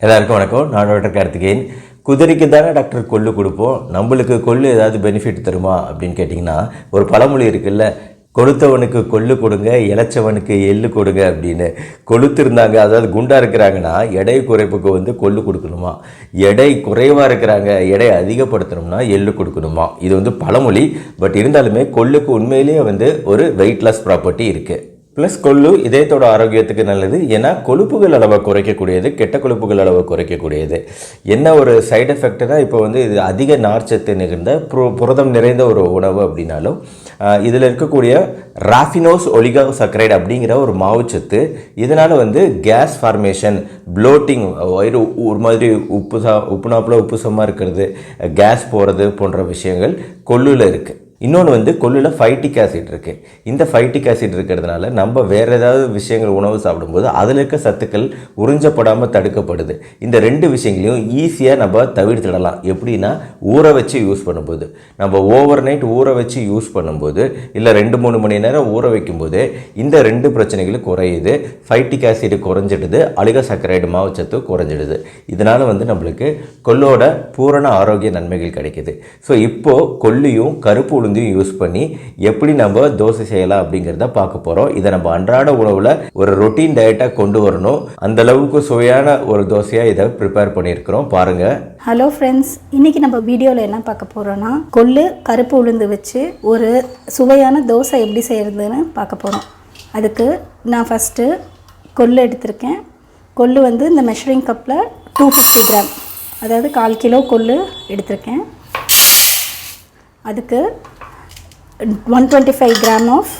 எல்லாருக்கும் வணக்கம். நான் டாக்டர் கார்த்திகேயன். குதிரைக்கு தானே டாக்டர் கொள்ளு கொடுப்போம், நம்மளுக்கு கொள்ளு ஏதாவது பெனிஃபிட் தருமா அப்படின்னு கேட்டிங்கன்னா, ஒரு பழமொழி இருக்குல்ல, கொளுத்தவனுக்கு கொள்ளு கொடுங்க, இளைச்சவனுக்கு எள்ளு கொடுங்க அப்படின்னு. கொளுத்திருந்தாங்க, அதாவது குண்டாக இருக்கிறாங்கன்னா எடை குறைப்புக்கு கொள்ளு கொடுக்கணுமா, எடை குறைவாக இருக்கிறாங்க எடை அதிகப்படுத்தணும்னா எள்ளு கொடுக்கணுமா. இது பழமொழி. பட் இருந்தாலுமே கொள்ளுக்கு உண்மையிலேயே ஒரு வெயிட் லாஸ் ப்ராப்பர்ட்டி இருக்குது. ப்ளஸ் கொள்ளு இதயத்தோட ஆரோக்கியத்துக்கு நல்லது. ஏன்னா கொழுப்புகள் அளவை குறைக்கக்கூடியது, கெட்ட கொழுப்புகள் அளவை குறைக்கக்கூடியது. என்ன ஒரு சைடு எஃபெக்ட்னா, இப்போ இது அதிக நார்ச்சத்து நிறைந்த புரதம் நிறைந்த ஒரு உணவு அப்படின்னாலும் இதில் இருக்கக்கூடிய ராஃபினோஸ் ஒலிகோசாக்கரைடு அப்படிங்கிற ஒரு மாவுச்சத்து, இதனால் கேஸ் ஃபார்மேஷன், ப்ளோட்டிங், வயிறு ஒரு மாதிரி உப்புனாப்பில் உப்புசமாக இருக்கிறது, கேஸ் போகிறது போன்ற விஷயங்கள் கொள்ளுல இருக்குது. இன்னொன்று கொள்ளில் ஃபைட்டிக் ஆசிட் இருக்குது. இந்த ஃபைட்டிக் ஆசிட் இருக்கிறதுனால நம்ம வேறு ஏதாவது விஷயங்கள் உணவு சாப்பிடும்போது அதில் இருக்க சத்துக்கள் உறிஞ்சப்படாமல் தடுக்கப்படுது. இந்த ரெண்டு விஷயங்களையும் ஈஸியாக நம்ம தவிர்த்திடலாம். எப்படின்னா, ஊற வச்சு யூஸ் பண்ணும்போது, நம்ம ஓவர் நைட் ஊற வச்சு யூஸ் பண்ணும்போது, இல்லை 2-3 மணி நேரம் ஊற வைக்கும்போது இந்த ரெண்டு பிரச்சனைகளும் குறையுது. ஃபைட்டிக் ஆசிட் குறைஞ்சிடுது, ஒலிகோசாக்கரைடு மாவுச்சத்து குறைஞ்சிடுது. இதனால் நம்மளுக்கு கொள்ளோட பூரண ஆரோக்கிய நன்மைகள் கிடைக்குது. ஸோ இப்போது கொள்ளியும் கருப்பு யூஸ் பண்ணி எப்படி நம்ம தோசை செய்யலாம் அப்படிங்கிறத பார்க்க போறோம். இதை நம்ம அன்றாட உணவுல ஒரு ரொட்டீன் டயட்டா கொண்டு வரணும். அந்த அளவுக்கு சுவையான ஒரு தோசையா இதை ப்ரிப்பேர் பண்ணியிருக்கிறோம், பாருங்க. ஹலோ ஃப்ரெண்ட்ஸ், இன்னைக்கு நம்ம வீடியோவில் என்ன பார்க்க போறோம்னா, கொள்ளு கருப்பு உளுந்து வச்சு ஒரு சுவையான தோசை எப்படி செய்யறதுன்னு பார்க்க போறோம். அதுக்கு நான் ஃபஸ்ட்டு கொள்ளு எடுத்திருக்கேன். கொள்ளு இந்த மெஷரிங் கப்பில் 250 கிராம், அதாவது 1/4 கிலோ கொள்ளு எடுத்திருக்கேன். அதுக்கு 125 கிராம் ஆஃப்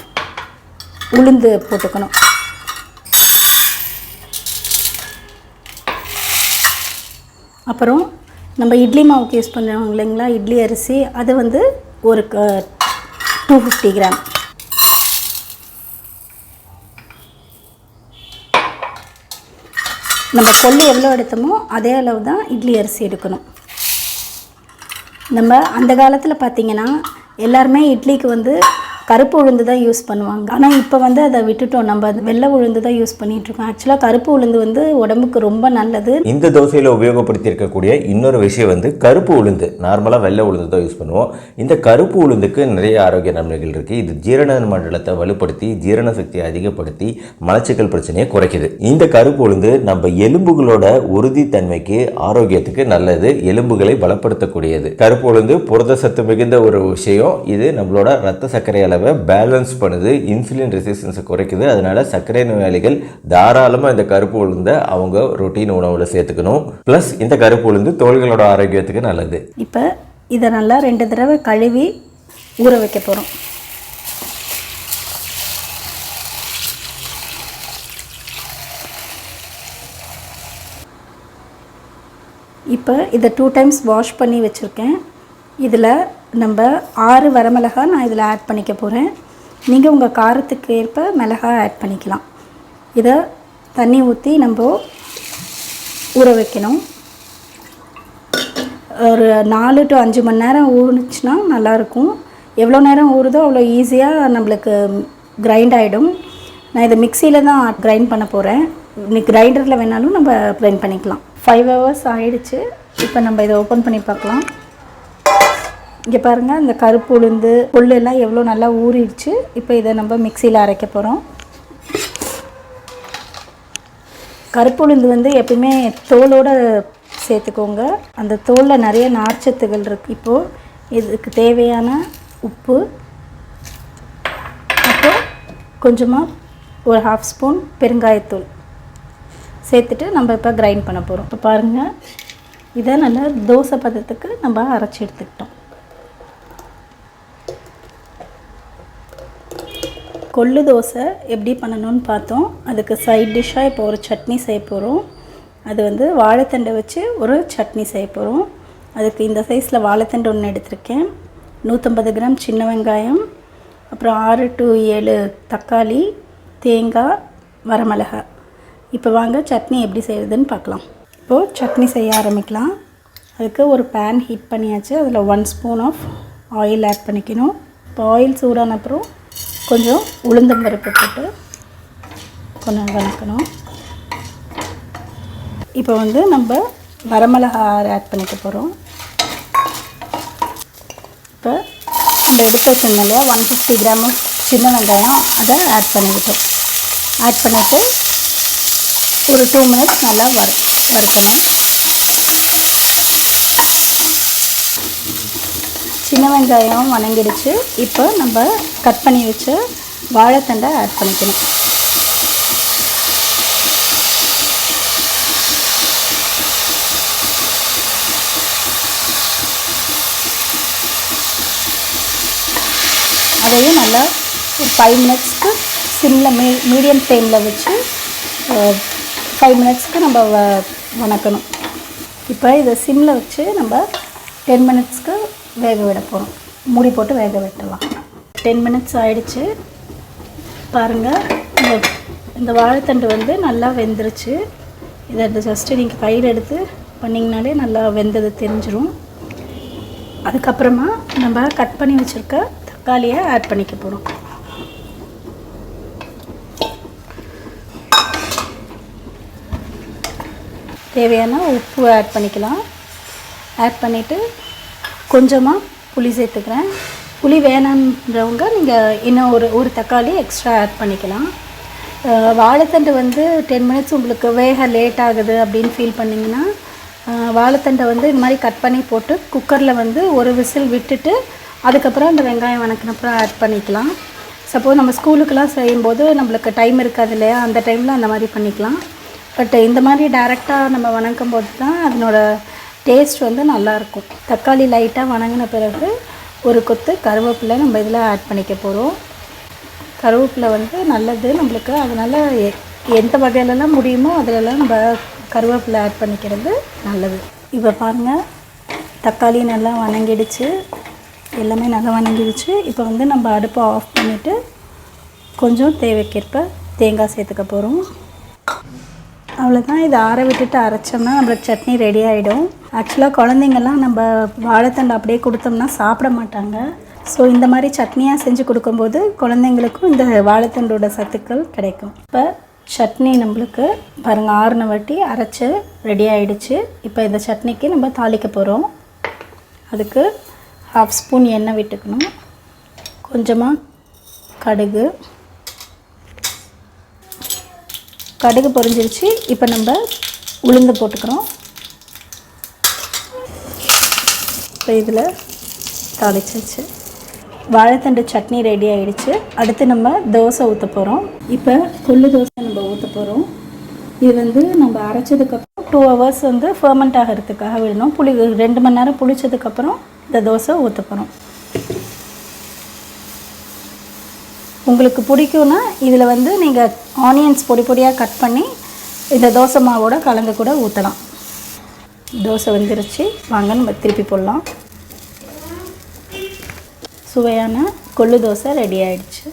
உளுந்து போட்டுக்கணும். அப்புறம் நம்ம இட்லி மாவுக்கு யூஸ் பண்ணுறோம் இல்லைங்களா, இட்லி அரிசி, அது ஒரு 250 கிராம். நம்ம கொள்ளு எவ்வளோ எடுத்தோமோ அதே அளவு தான் இட்லி அரிசி எடுக்கணும். நம்ம அந்த காலத்தில் பார்த்திங்கன்னா எல்லாருமே இட்லிக்கு கருப்பு உளுந்து தான் யூஸ் பண்ணுவாங்க. ஆனால் இப்போ அதை விட்டுட்டோம். நம்ம வெள்ளை உளுந்து தான் யூஸ் பண்ணிகிட்ருக்கோம். ஆக்சுவலாக கருப்பு உளுந்து உடம்புக்கு ரொம்ப நல்லது. இந்த தோசையில் உபயோகப்படுத்தி இருக்கக்கூடிய இன்னொரு விஷயம் கருப்பு உளுந்து. நார்மலாக வெள்ளை உளுந்து தான் யூஸ் பண்ணுவோம். இந்த கருப்பு உளுந்துக்கு நிறைய ஆரோக்கிய நன்மைகள் இருக்குது. இது ஜீரண மண்டலத்தை வலுப்படுத்தி, ஜீரண சக்தியை அதிகப்படுத்தி, மலச்சிக்கல் பிரச்சனையை குறைக்குது. இந்த கருப்பு உளுந்து நம்ம எலும்புகளோட உறுதித்தன்மைக்கு, ஆரோக்கியத்துக்கு நல்லது, எலும்புகளை பலப்படுத்தக்கூடியது. கருப்பு உளுந்து புரத சத்து மிகுந்த ஒரு விஷயம். இது நம்மளோட ரத்த சர்க்கரை அளவை பேலன்ஸ் பண்ணுது, இன்சுலின் ரெசிஸ்டன்ஸை குறைக்குது. அதனால சர்க்கரை நோயாளிகள் தாராளமாக இந்த கருப்பு உளுந்தை அவங்க ரொட்டீன் உணவுல சேர்த்துக்கணும். பிளஸ் இந்த கருப்பு உளுந்து தோள்களோட ஆரோக்கியத்துக்கு நல்லது. இப்போ இதை நல்லா 2 தடவை கழுவி ஊற வைக்க போகிறோம். இப்போ இதை 2 டைம்ஸ் வாஷ் பண்ணி வச்சுருக்கேன். இதில் நம்ம 6 வரமிளகாய் நான் இதில் ஆட் பண்ணிக்க போகிறேன். நீங்கள் உங்கள் காரத்துக்கு ஏற்ப மிளகாய் ஆட் பண்ணிக்கலாம். இதை தண்ணி ஊற்றி நம்ம ஊற வைக்கணும். ஒரு 4 to 5 மணி நேரம் ஊறுனுச்சுன்னா நல்லாயிருக்கும். எவ்வளோ நேரம் ஊறுதோ அவ்வளோ ஈஸியாக நம்மளுக்கு கிரைண்ட் ஆகிடும். நான் இதை மிக்சியில் தான் கிரைண்ட் பண்ண போகிறேன். இன்னைக்கு கிரைண்டரில் வேணாலும் நம்ம கிரைண்ட் பண்ணிக்கலாம். 5 hours ஆகிடுச்சு. இப்போ நம்ம இதை ஓப்பன் பண்ணி பார்க்கலாம். இங்கே பாருங்கள், இந்த கருப்பு உளுந்து கொள்ளு எல்லாம் எவ்வளோ நல்லா ஊறிடுச்சு. இப்போ இதை நம்ம மிக்சியில் அரைக்க போகிறோம். கருப்பு உளுந்து எப்பயுமே தோலோடு சேர்த்துக்கோங்க. அந்த தோலில் நிறைய நார்ச்சத்துகள் இருக்குது. இப்போது இதுக்கு தேவையான உப்பு, அப்புறம் கொஞ்சமாக ஒரு 1/2 ஸ்பூன் பெருங்காயத்தூள் சேர்த்துட்டு நம்ம இப்போ கிரைண்ட் பண்ண போகிறோம். இப்போ பாருங்கள், இதை நல்லா தோசை பதத்துக்கு நம்ம அரைச்சி எடுத்துக்கிட்டோம். கொள்ளு தோசை எப்படி பண்ணணும்னு பார்த்தோம். அதுக்கு சைட் டிஷ்ஷாக இப்போ ஒரு சட்னி செய்ய போகிறோம். அது வாழைத்தண்டை வச்சு ஒரு சட்னி செய்ய போகிறோம். அதுக்கு இந்த சைஸில் வாழைத்தண்டு 1 எடுத்திருக்கேன், 150 கிராம் சின்ன வெங்காயம், அப்புறம் 6 to 7 தக்காளி, தேங்காய், வரமிளகாய். இப்போ வாங்க சட்னி எப்படி செய்கிறதுன்னு பார்க்கலாம். இப்போது சட்னி செய்ய ஆரம்பிக்கலாம். அதுக்கு ஒரு பேன் ஹீட் பண்ணியாச்சு. அதில் 1 ஸ்பூன் ஆஃப் ஆயில் ஆட் பண்ணிக்கணும். இப்போ ஆயில் சூடான அப்புறம் கொஞ்சம் உளுந்தம்பருப்பு போட்டு கொஞ்சம் வதக்கணும். இப்போ வந்து நம்ம வரமிளகா ஆட் பண்ணிக்க போகிறோம். இப்போ நம்ம எடுத்து வச்சிருந்தோம் இல்லையா 150 கிராம் சின்ன வெங்காயம், அதை ஆட் பண்ணிக்கிட்டோம். ஆட் பண்ணிவிட்டு ஒரு 2 மினிட்ஸ் நல்லா வறுக்கணும். சின்ன வெங்காயம் வணங்கிடுச்சு. இப்போ நம்ம கட் பண்ணி வச்ச வாழைத்தண்டை ஆட் பண்ணிக்கணும். அதையும் நல்லா ஒரு 5 மினிட்ஸ்க்கு சிம்மில் மீடியம் ஃப்ளேமில் வச்சு 5 மினிட்ஸ்க்கு நம்ம வணக்கணும். இப்போ இதை சிம்மில் வச்சு நம்ம 10 மினிட்ஸ்க்கு வேக விட போகிறோம். மூடி போட்டு வேக விட்டுடலாம். 10 மினிட்ஸ் ஆகிடுச்சு. பாருங்கள், இந்த வாழைத்தண்டு வந்து நல்லா வெந்துருச்சு. இதை ஜஸ்ட்டு நீங்கள் கையில் எடுத்து பண்ணிங்கனாலே நல்லா வெந்தது தெரிஞ்சிடும். அதுக்கப்புறமா நம்ம கட் பண்ணி வச்சுருக்க தக்காளியை ஆட் பண்ணிக்க போகிறோம். தேவையான உப்பு ஆட் பண்ணிக்கலாம். ஆட் பண்ணிவிட்டு கொஞ்சமாக புளி சேர்த்துக்கிறேன். புளி வேணான்றவங்க நீங்கள் இன்னும் ஒரு தக்காளி எக்ஸ்ட்ரா ஆட் பண்ணிக்கலாம். வாழைத்தண்டு வந்து 10 மினிட்ஸ் உங்களுக்கு வேக லேட் ஆகுது அப்படின்னு ஃபீல் பண்ணிங்கன்னா வாழைத்தண்டை வந்து இந்த மாதிரி கட் பண்ணி போட்டு குக்கரில் வந்து ஒரு விசில் விட்டுட்டு அதுக்கப்புறம் இந்த வெங்காயம் வணக்கினப்புறம் ஆட் பண்ணிக்கலாம். சப்போஸ் நம்ம ஸ்கூலுக்கெலாம் செய்யும்போது நம்மளுக்கு டைம் இருக்காது இல்லையா, அந்த டைமில் அந்த மாதிரி பண்ணிக்கலாம். பட் இந்த மாதிரி டைரெக்டாக நம்ம வணக்கும் போது தான் அதனோட டேஸ்ட் வந்து நல்லாயிருக்கும். தக்காளி லைட்டாக வணங்கின பிறகு ஒரு கொத்து கருவேப்பிலை நம்ம இதில் ஆட் பண்ணிக்க போகிறோம். கருவேப்பிலை வந்து நல்லது நம்மளுக்கு, அதனால் எந்த வகையிலலாம் முடியுமோ அதிலலாம் நம்ம கருவேப்பிலை ஆட் பண்ணிக்கிறது நல்லது. இப்போ பாருங்கள், தக்காளி நல்லா வணங்கிடுச்சு, எல்லாமே நல்லா வணங்கிடுச்சு. இப்போ வந்து நம்ம அடுப்பை ஆஃப் பண்ணிவிட்டு கொஞ்சம் தேவைக்கேற்ப தேங்காய் சேர்த்துக்க போகிறோம். அவ்வளோதான். இதை ஆற விட்டுட்டு அரைச்சோம்னா நம்மளுக்கு சட்னி ரெடி ஆகிடும். ஆக்சுவலாக குழந்தைங்கள்லாம் நம்ம வாழைத்தண்டை அப்படியே கொடுத்தோம்னா சாப்பிட மாட்டாங்க. ஸோ இந்த மாதிரி சட்னியாக செஞ்சு கொடுக்கும்போது குழந்தைங்களுக்கும் இந்த வாழைத்தண்டோட சத்துக்கள் கிடைக்கும். இப்போ சட்னி நம்மளுக்கு பாருங்கள் ஆறுன வாட்டி அரைச்சி ரெடி ஆகிடுச்சு. இப்போ இந்த சட்னிக்கு நம்ம தாளிக்க போகிறோம். அதுக்கு 1/2 ஸ்பூன் எண்ணெய் விட்டுக்கணும். கொஞ்சமாக கடுகு பொரிஞ்சிருச்சு. இப்போ நம்ம உளுந்து போட்டுக்கிறோம். இப்போ இதில் தாளிச்சாச்சு. வாழைத்தண்டு சட்னி ரெடி ஆகிடுச்சு. அடுத்து நம்ம தோசை ஊற்ற போகிறோம். இப்போ கொள்ளு தோசை நம்ம ஊற்ற போகிறோம். இது வந்து நம்ம அரைச்சதுக்கப்புறம் 2 ஹவர்ஸ் வந்து ஃபர்மெண்ட் ஆகிறதுக்காக விடணும். 2 மணி நேரம் புளிச்சதுக்கப்புறம் இந்த தோசை ஊற்ற போகிறோம். உங்களுக்கு பிடிக்கும்னா இதில் வந்து நீங்கள் ஆனியன்ஸ் பொடி பொடியாக கட் பண்ணி இந்த தோசை மாவோட கலந்து கூட ஊற்றலாம். தோசை வந்துருச்சு, வாங்க நம்ம திருப்பி போடலாம். சுவையான கொள்ளு தோசை ரெடி ஆகிடுச்சு.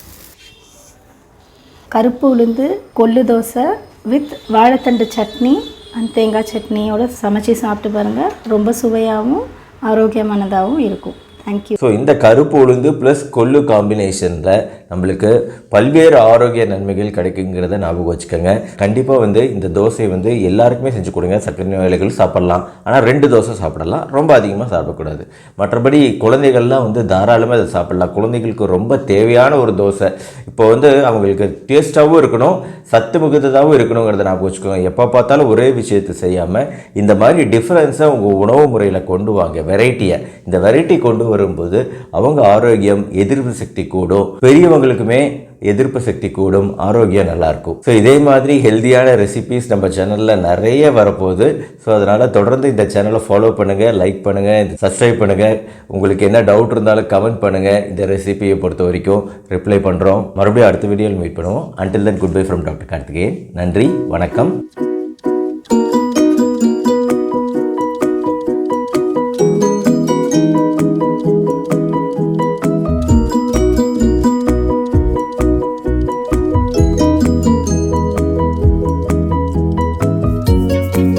கருப்பு உளுந்து கொள்ளு தோசை வித் வாழைத்தண்டு சட்னி அண்ட் தேங்காய் சட்னியோடு சமைச்சி சாப்பிட்டு பாருங்கள். ரொம்ப சுவையாகவும் ஆரோக்கியமானதாகவும் இருக்கும். தேங்க்யூ. ஸோ இந்த கருப்பு உளுந்து ப்ளஸ் கொள்ளு காம்பினேஷனில் நம்மளுக்கு பல்வேறு ஆரோக்கிய நன்மைகள் கிடைக்குங்கிறத ஞாபகம் வச்சுக்கோங்க. கண்டிப்பாக வந்து இந்த தோசையை வந்து எல்லாருக்குமே செஞ்சு கொடுங்க. சர்க்கரை நோயாளிகள் சாப்பிட்லாம், ஆனால் 2 தோசை சாப்பிடலாம், ரொம்ப அதிகமாக சாப்பிடக்கூடாது. மற்றபடி குழந்தைகள்லாம் வந்து தாராளமாக இதை சாப்பிடலாம். குழந்தைகளுக்கு ரொம்ப தேவையான ஒரு தோசை. இப்போ வந்து அவங்களுக்கு டேஸ்ட்டாகவும் இருக்கணும், சத்து மிகுந்ததாகவும் இருக்கணுங்கிறத ஞாபகம் வச்சுக்கோங்க. எப்போ பார்த்தாலும் ஒரே விஷயத்தை செய்யாமல் இந்த மாதிரி டிஃப்ரென்ஸை உங்கள் உணவு முறையில் கொண்டு வாங்க. வெரைட்டியை இந்த வெரைட்டி கொண்டு வரும்போது அவங்க ஆரோக்கியம், எதிர்ப்பு சக்தி கூடும், பெரியவங்களுக்குமே எதிர்ப்பு சக்தி கூடும், ஆரோக்கியம் நல்லாயிருக்கும். ஸோ இதே மாதிரி ஹெல்த்தியான ரெசிபீஸ் நம்ம சேனலில் நிறைய வரப்போகுது. ஸோ அதனால் தொடர்ந்து இந்த சேனலை ஃபாலோ பண்ணுங்கள், லைக் பண்ணுங்கள், சப்ஸ்கிரைப் பண்ணுங்கள். உங்களுக்கு என்ன டவுட் இருந்தாலும் கமெண்ட் பண்ணுங்கள். இந்த ரெசிபியை பொறுத்த வரைக்கும் ரிப்ளை பண்ணுறோம். மறுபடியும் அடுத்த வீடியோவில் மீட் பண்ணுவோம். Until then good bye from doctor Karthikeyan. நன்றி, வணக்கம்.